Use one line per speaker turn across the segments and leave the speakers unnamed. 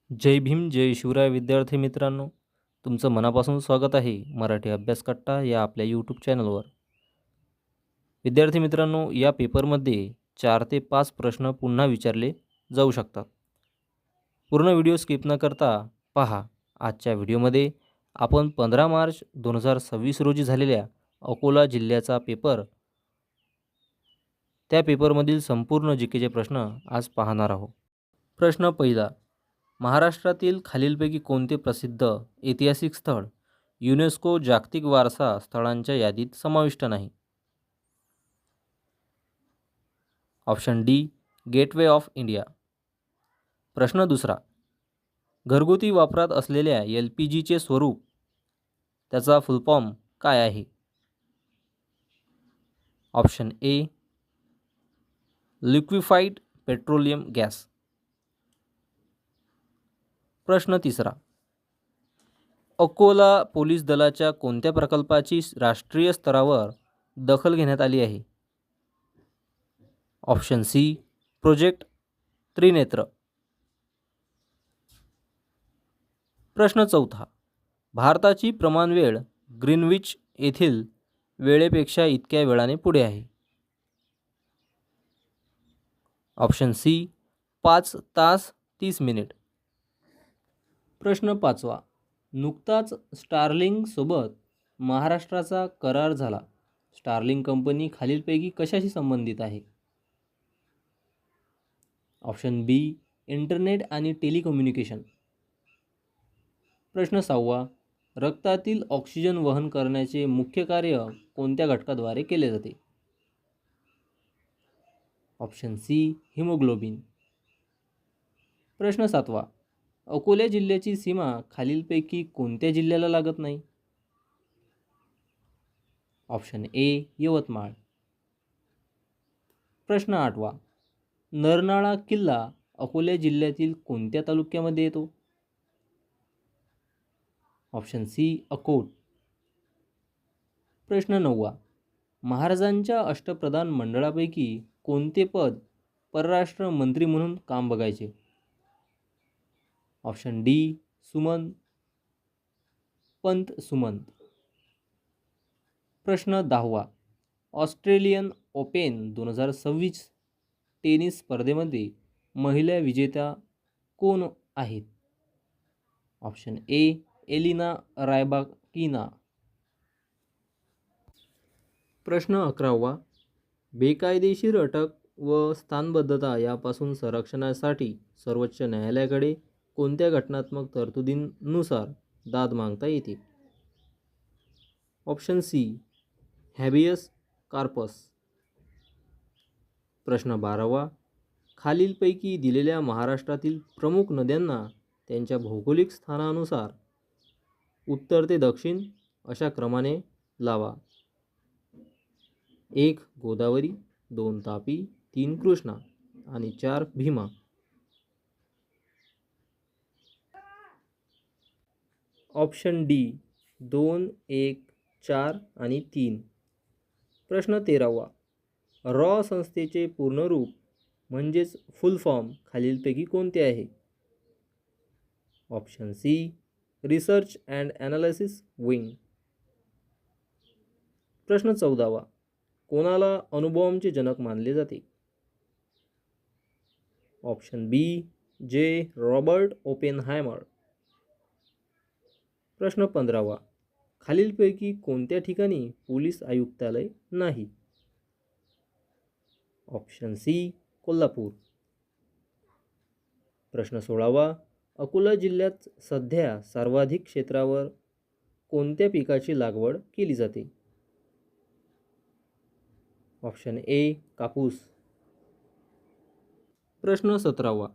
जय भीम जय शिवराय विद्यार्थी मित्रांनो, तुमचं मनापासून स्वागत आहे मराठी अभ्यास कट्टा या आपल्या यूट्यूब चॅनलवर. विद्यार्थी मित्रांनो, या पेपरमध्ये 4 ते 5 प्रश्न पुन्हा विचारले जाऊ शकतात. पूर्ण व्हिडिओ स्किप न करता पहा. आजच्या व्हिडिओमध्ये आपण 15 मार्च 2026 रोजी झालेल्या अकोला जिल्ह्याचा पेपर, त्या पेपरमधील संपूर्ण जीकेचे प्रश्न आज पाहणार आहोत. प्रश्न पहिला, महाराष्ट्रातील खालीलपैकी कोणते प्रसिद्ध ऐतिहासिक स्थळ युनेस्को जागतिक वारसा स्थळांच्या यादीत समाविष्ट नाही? Option D, gateway of India. प्रश्न दुसरा, घरगुती वापरात असलेल्या LPGचे स्वरूप, त्याचा फुल फॉर्म काय आहे? Option A, liquefied petroleum gas. प्रश्न तिसरा, अकोला पोलीस दलाच्या कोणत्या प्रकल्पाची राष्ट्रीय स्तरावर दखल घेण्यात आली आहे? Option C, project Trinetra. प्रश्न चौथा, भारताची प्रमाण वेळ ग्रीनविच येथील वेळेपेक्षा इतक्या वेळाने पुढे आहे? ऑप्शन सी, 5 तास 30 मिनिट. प्रश्न पाचवा, नुकताच स्टारलिंक सोबत महाराष्ट्राचा करार झाला. स्टारलिंक कंपनी खालीलपैकी कशाशी संबंधित आहे? ऑप्शन बी, इंटरनेट आणि टेलिकम्युनिकेशन. प्रश्न सहावा, रक्तातील ऑक्सिजन वहन करण्याचे मुख्य कार्य कोणत्या घटकाद्वारे केले जाते? Option C, haemoglobin. प्रश्न सातवा, अकोला जिल्ह्याची सीमा खालीलपैकी कोणत्या जिल्ह्याला लागत नाही? Option A, Yavatmal. प्रश्न आठवा, नरनाळा किल्ला अकोला जिल्ह्यातील कोणत्या तालुक्यामध्ये येतो? Option C, Akot. प्रश्न नववा, महाराजांच्या अष्टप्रधान मंडळापैकी कोणते पद परराष्ट्र मंत्री म्हणून काम बघायचे? Option D, Sumant Pant Sumant. प्रश्न दहावा, ऑस्ट्रेलियन ओपन 2026 टेनिस स्पर्धेमध्ये महिला विजेत्या कोण आहेत? Option A, Elena Rybakina. प्रश्न 11वा, बेकायदेशीर अटक व स्थानबद्धता यापासून संरक्षणासाठी सर्वोच्च न्यायालयाकडे कोणत्या घटनात्मक तरतुदींनुसार दाद मागता येते? Option C, habeas corpus. प्रश्न 12वा, खालीलपैकी दिलेल्या महाराष्ट्रातील प्रमुख नद्यांना त्यांच्या भौगोलिक स्थानानुसार उत्तर ते दक्षिण अशा क्रमाने लावा. 1 गोदावरी, 2 तापी, 3 कृष्णा आणि 4 भीमा. ऑप्शन डी, 2, 1, 4 आणि 3. प्रश्न 13वा, रॉ संस्थेचे पूर्ण रूप म्हणजेच फुल फॉर्म खालीलपैकी कोणते आहे? Option C, research and analysis wing. प्रश्न 14वा, कोणाला अणुबॉम्बचे जनक मानले जाते? ऑप्शन बी, जे रॉबर्ट ओपेनहायमर. प्रश्न 15वा, खालीलपैकी कोणत्या ठिकाणी पोलीस आयुक्तालय नाही? Option C, Kolhapur. प्रश्न 16वा, अकोला जिल्ह्यात सध्या सर्वाधिक क्षेत्रावर कोणत्या पिकाची लागवड केली जाते? ऑप्शन ए, कापूस. प्रश्न 17वा,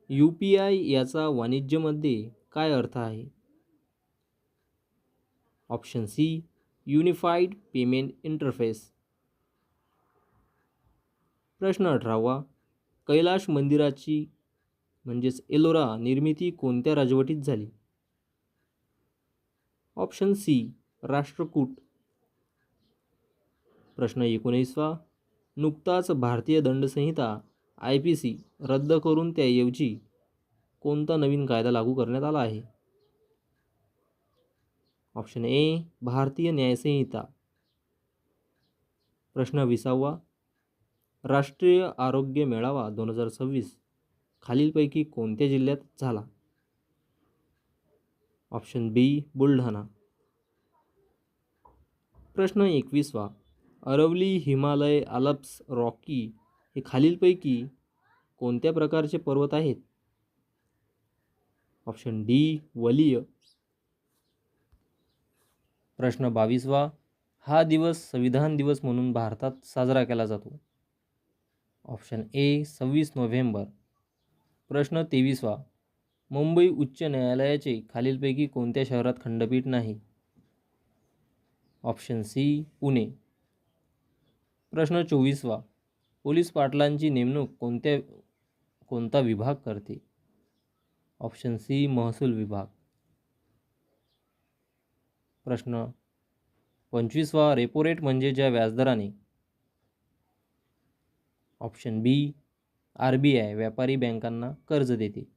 UPI याचा वाणिज्यमध्ये काय अर्थ आहे? Option C, unified payment interface. प्रश्न 18वा, कैलाश मंदिराची म्हणजेच एलोरा निर्मिती कोणत्या राजवटीत झाली? Option C, Rashtrakuta. प्रश्न 19वा, नुकताच भारतीय दंडसंहिता IPC रद्द करून त्याऐवजी कोणता नवीन कायदा लागू करण्यात आला आहे? ऑप्शन ए भारतीय न्यायसंहिता. प्रश्न 20वा, राष्ट्रीय आरोग्य मेळावा 2026 खालीलपैकी कोणत्या जिल्ह्यात झाला? Option B Buldhana. प्रश्न 21वा, अरवली, हिमालय, आल्प्स, रॉकी हे खालीलपैकी कोणत्या प्रकारचे पर्वत आहेत? ऑप्शन डी वलीय. प्रश्न 22वा, हा दिवस संविधान दिवस म्हणून भारतात साजरा केला जातो. Option A 26 November. प्रश्न 23वा, मुंबई उच्च न्यायालयाचे खालीलपैकी कोणत्या शहरात खंडपीठ नाही? Option C Pune. प्रश्न 24वा, पोलीस पाटलांची नेमणूक कोणता विभाग करते? ऑप्शन सी महसूल विभाग. प्रश्न 25वा, रेपो रेट म्हणजे ज्या व्याजदराने? ऑप्शन बी RBI व्यापारी बँकांना कर्ज देते.